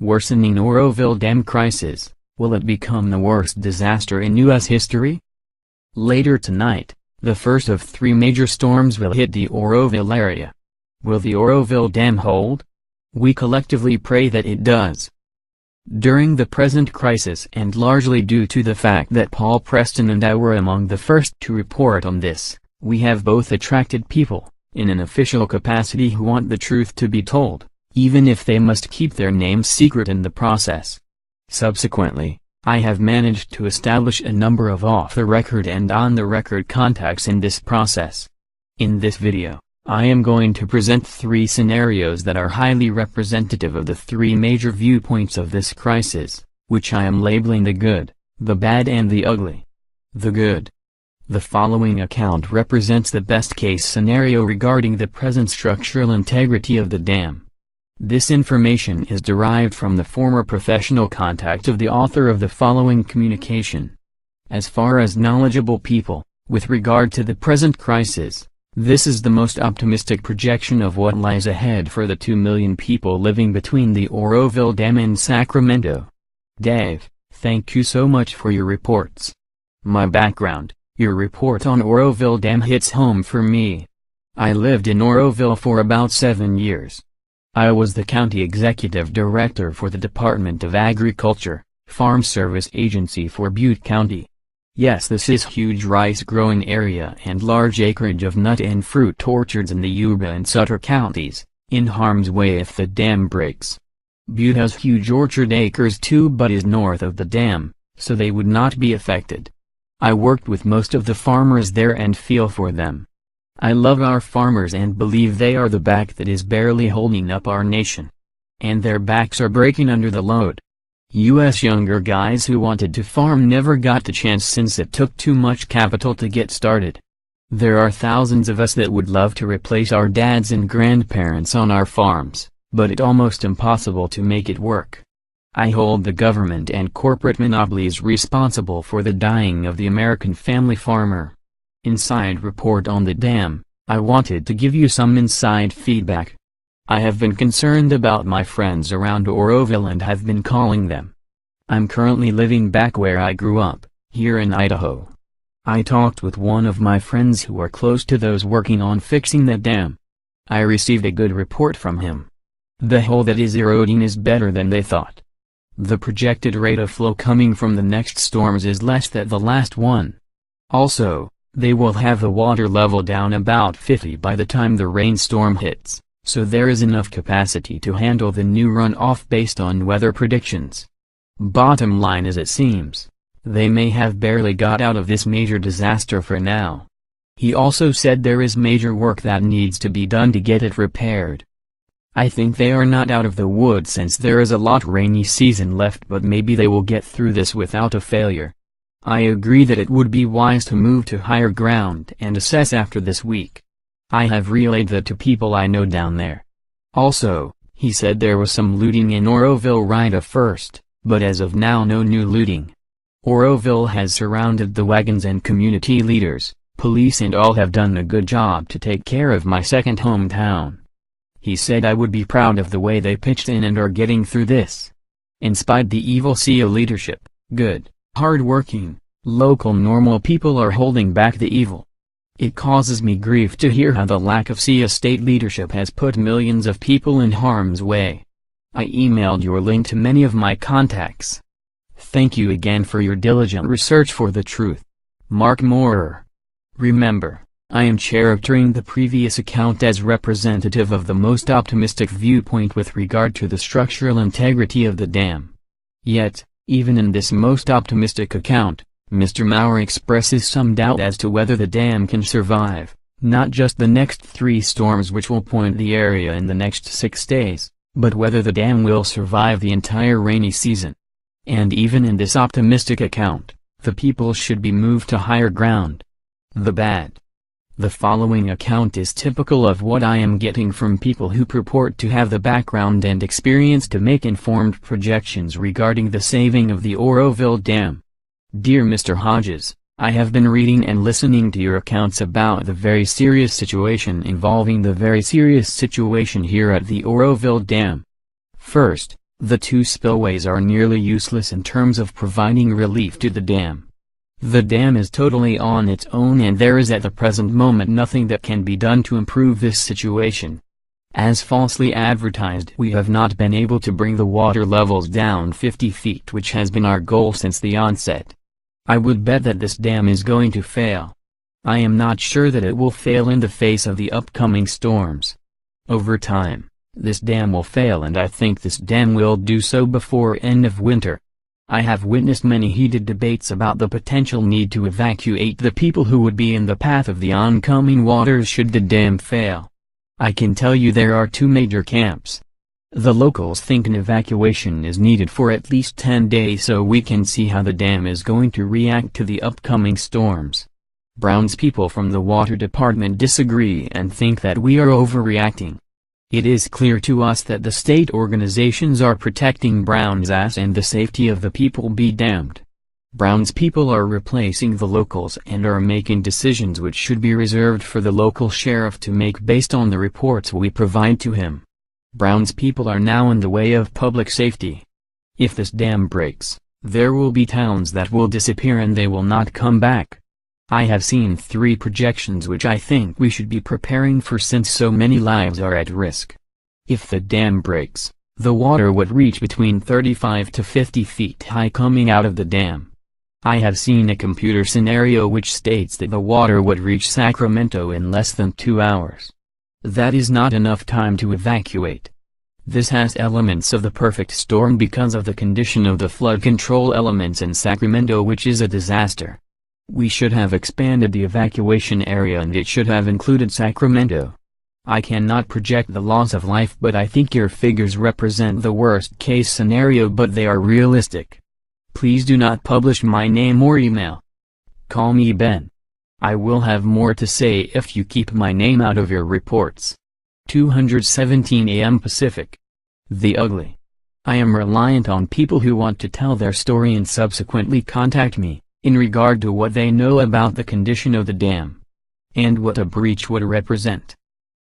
Worsening Oroville Dam crisis, will it become the worst disaster in U.S. history? Later tonight, the first of 3 major storms will hit the Oroville area. Will the Oroville Dam hold? We collectively pray that it does. During the present crisis, and largely due to the fact that Paul Preston and I were among the first to report on this, we have both attracted people, in an official capacity, who want the truth to be told, even if they must keep their names secret in the process. Subsequently, I have managed to establish a number of off-the-record and on-the-record contacts in this process. In this video, I am going to present 3 scenarios that are highly representative of the 3 major viewpoints of this crisis, which I am labeling the good, the bad and the ugly. The good. The following account represents the best-case scenario regarding the present structural integrity of the dam. This information is derived from the former professional contact of the author of the following communication. As far as knowledgeable people, with regard to the present crisis, this is the most optimistic projection of what lies ahead for the 2 million people living between the Oroville Dam and Sacramento. Dave, thank you so much for your reports. My background: your report on Oroville Dam hits home for me. I lived in Oroville for about 7 years. I was the county executive director for the Department of Agriculture, Farm Service Agency for Butte County. Yes, this is huge rice-growing area and large acreage of nut and fruit orchards in the Yuba and Sutter counties, in harm's way if the dam breaks. Butte has huge orchard acres too, but is north of the dam, so they would not be affected. I worked with most of the farmers there and feel for them. I love our farmers and believe they are the back that is barely holding up our nation. And their backs are breaking under the load. U.S. younger guys who wanted to farm never got the chance since it took too much capital to get started. There are thousands of us that would love to replace our dads and grandparents on our farms, but it's almost impossible to make it work. I hold the government and corporate monopolies responsible for the dying of the American family farmer. Inside report on the dam. I wanted to give you some inside feedback. I have been concerned about my friends around Oroville and have been calling them. I'm currently living back where I grew up, here in Idaho. I talked with one of my friends who are close to those working on fixing the dam. I received a good report from him. The hole that is eroding is better than they thought. The projected rate of flow coming from the next storms is less than the last one. Also, they will have the water level down about 50 by the time the rainstorm hits, so there is enough capacity to handle the new runoff based on weather predictions. Bottom line is, it seems, they may have barely got out of this major disaster for now. He also said there is major work that needs to be done to get it repaired. I think they are not out of the woods since there is a lot rainy season left, but maybe they will get through this without a failure. I agree that it would be wise to move to higher ground and assess after this week. I have relayed that to people I know down there. Also, he said there was some looting in Oroville right at first, but as of now no new looting. Oroville has surrounded the wagons and community leaders, police and all have done a good job to take care of my second hometown. He said I would be proud of the way they pitched in and are getting through this. In spite the evil SEA leadership, good, hard-working, local normal people are holding back the evil. It causes me grief to hear how the lack of SEA state leadership has put millions of people in harm's way. I emailed your link to many of my contacts. Thank you again for your diligent research for the truth. Mark Moorer. Remember, I am charactering the previous account as representative of the most optimistic viewpoint with regard to the structural integrity of the dam. Yet, even in this most optimistic account, Mr. Maurer expresses some doubt as to whether the dam can survive, not just the next 3 storms which will point the area in the next 6 days, but whether the dam will survive the entire rainy season. And even in this optimistic account, the people should be moved to higher ground. The bad. The following account is typical of what I am getting from people who purport to have the background and experience to make informed projections regarding the saving of the Oroville Dam. Dear Mr. Hodges, I have been reading and listening to your accounts about the very serious situation involving the very serious situation here at the Oroville Dam. First, The two spillways are nearly useless in terms of providing relief to the dam. The dam is totally on its own and there is at the present moment nothing that can be done to improve this situation. As falsely advertised, we have not been able to bring the water levels down 50 feet, which has been our goal since the onset. I would bet that this dam is going to fail. I am not sure that it will fail in the face of the upcoming storms. Over time, this dam will fail, and I think this dam will do so before end of winter. I have witnessed many heated debates about the potential need to evacuate the people who would be in the path of the oncoming waters should the dam fail. I can tell you there are two major camps. The locals think an evacuation is needed for at least 10 days so we can see how the dam is going to react to the upcoming storms. Brown's people from the water department disagree and think that we are overreacting. It is clear to us that the state organizations are protecting Brown's ass and the safety of the people be damned. Brown's people are replacing the locals and are making decisions which should be reserved for the local sheriff to make based on the reports we provide to him. Brown's people are now in the way of public safety. If this dam breaks, there will be towns that will disappear and they will not come back. I have seen 3 projections which I think we should be preparing for since so many lives are at risk. If the dam breaks, the water would reach between 35 to 50 feet high coming out of the dam. I have seen a computer scenario which states that the water would reach Sacramento in less than 2 hours. That is not enough time to evacuate. This has elements of the perfect storm because of the condition of the flood control elements in Sacramento, which is a disaster. We should have expanded the evacuation area and it should have included Sacramento. I cannot project the loss of life, but I think your figures represent the worst case scenario, but they are realistic. Please do not publish my name or email. Call me Ben. I will have more to say if you keep my name out of your reports. 2:17 a.m. Pacific. The Ugly. I am reliant on people who want to tell their story and subsequently contact me, in regard to what they know about the condition of the dam, and what a breach would represent.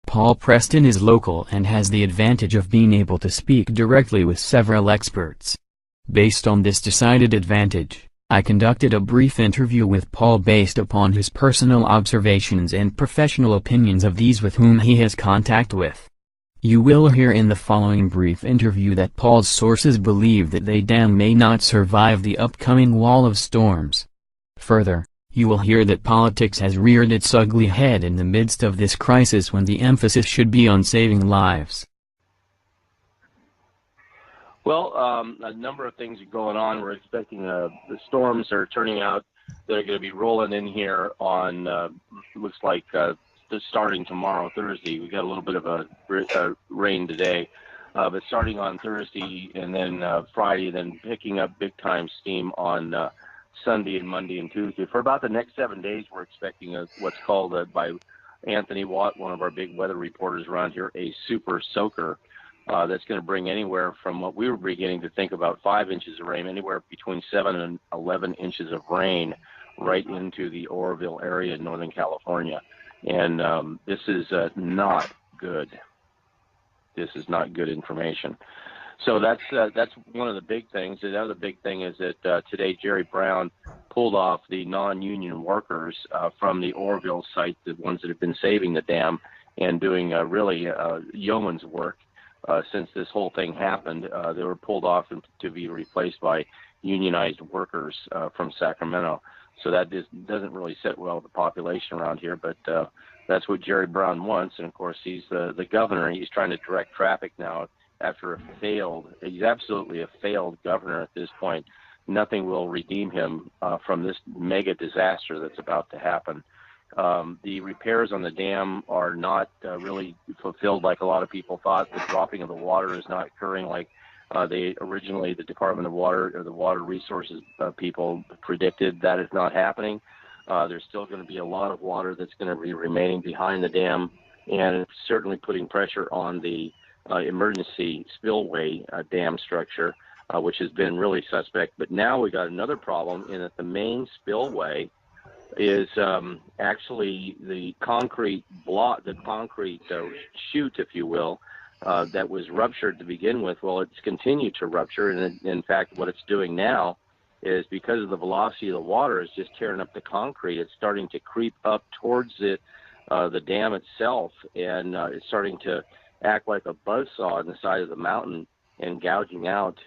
Paul Preston is local and has the advantage of being able to speak directly with several experts. Based on this decided advantage, I conducted a brief interview with Paul based upon his personal observations and professional opinions of these with whom he has contact with. You will hear in the following brief interview that Paul's sources believe that the dam may not survive the upcoming wall of storms. Further, you will hear that politics has reared its ugly head in the midst of this crisis when the emphasis should be on saving lives. Well, a number of things are going on. We're expecting the storms are turning out. They're going to be rolling in here on, looks like starting tomorrow, Thursday. We got a little bit of a rain today, but starting on Thursday and then Friday, then picking up big time steam on Sunday and Monday and Tuesday. For about the next 7 days, we're expecting what's called by Anthony Watt, one of our big weather reporters around here, a super soaker. That's going to bring anywhere from what we were beginning to think about 5 inches of rain, anywhere between 7 and 11 inches of rain right into the Oroville area in Northern California. And this is not good. This is not good information. So that's one of the big things. The other big thing is that today Jerry Brown pulled off the non-union workers from the Oroville site, the ones that have been saving the dam and doing really yeoman's work. Since this whole thing happened, they were pulled off to be replaced by unionized workers from Sacramento. So that doesn't really sit well with the population around here, but that's what Jerry Brown wants. And, of course, he's the governor. He's trying to direct traffic now after he's absolutely a failed governor at this point. Nothing will redeem him from this mega disaster that's about to happen. The repairs on the dam are not really fulfilled like a lot of people thought. The dropping of the water is not occurring like the Department of Water or the Water Resources people predicted. That is not happening. There's still going to be a lot of water that's going to be remaining behind the dam, and it's certainly putting pressure on the emergency spillway dam structure, which has been really suspect. But now we got another problem in that the main spillway is actually the concrete chute, if you will, that was ruptured to begin with. Well, it's continued to rupture, and in fact, what it's doing now is, because of the velocity of the water is just tearing up the concrete, it's starting to creep up towards it, the dam itself, and it's starting to act like a buzzsaw on the side of the mountain and gouging out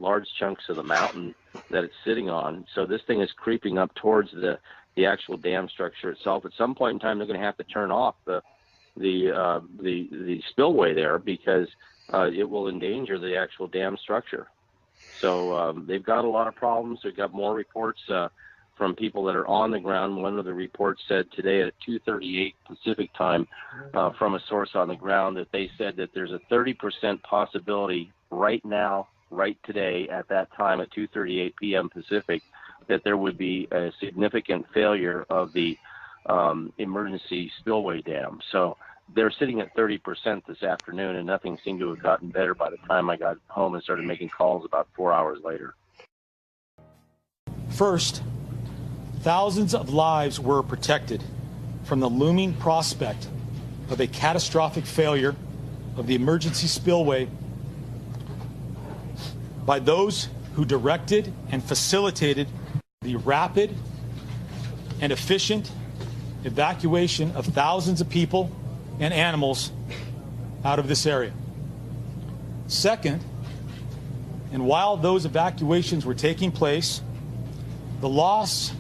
large chunks of the mountain that it's sitting on. So this thing is creeping up towards the actual dam structure itself. At some point in time, they're going to have to turn off the spillway there, because it will endanger the actual dam structure. So they've got a lot of problems. They've got more reports from people that are on the ground. One of the reports said today at 2:38 Pacific time from a source on the ground that they said that there's a 30% possibility right now, right today at that time at 2:38 p.m. Pacific, that there would be a significant failure of the emergency spillway dam. So they're sitting at 30% this afternoon, and nothing seemed to have gotten better by the time I got home and started making calls about 4 hours later. First, thousands of lives were protected from the looming prospect of a catastrophic failure of the emergency spillway by those who directed and facilitated the rapid and efficient evacuation of thousands of people and animals out of this area. Second, and while those evacuations were taking place, the loss,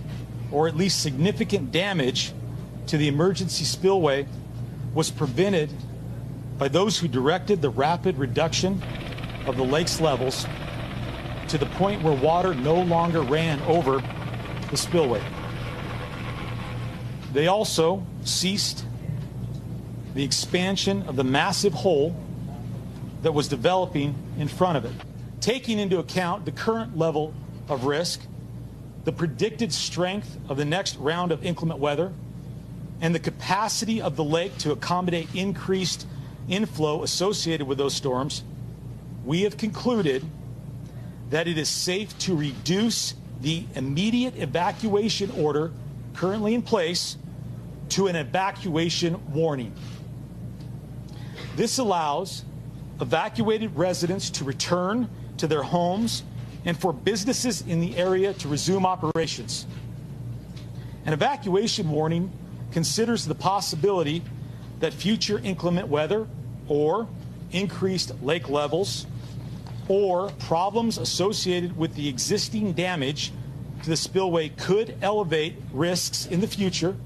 or at least significant damage, to the emergency spillway was prevented by those who directed the rapid reduction of the lake's levels to the point where water no longer ran over the spillway. They also ceased the expansion of the massive hole that was developing in front of it. Taking into account the current level of risk, the predicted strength of the next round of inclement weather, and the capacity of the lake to accommodate increased inflow associated with those storms, we have concluded that it is safe to reduce the immediate evacuation order currently in place to an evacuation warning. This allows evacuated residents to return to their homes and for businesses in the area to resume operations. An evacuation warning considers the possibility that future inclement weather or increased lake levels or problems associated with the existing damage to the spillway could elevate risks in the future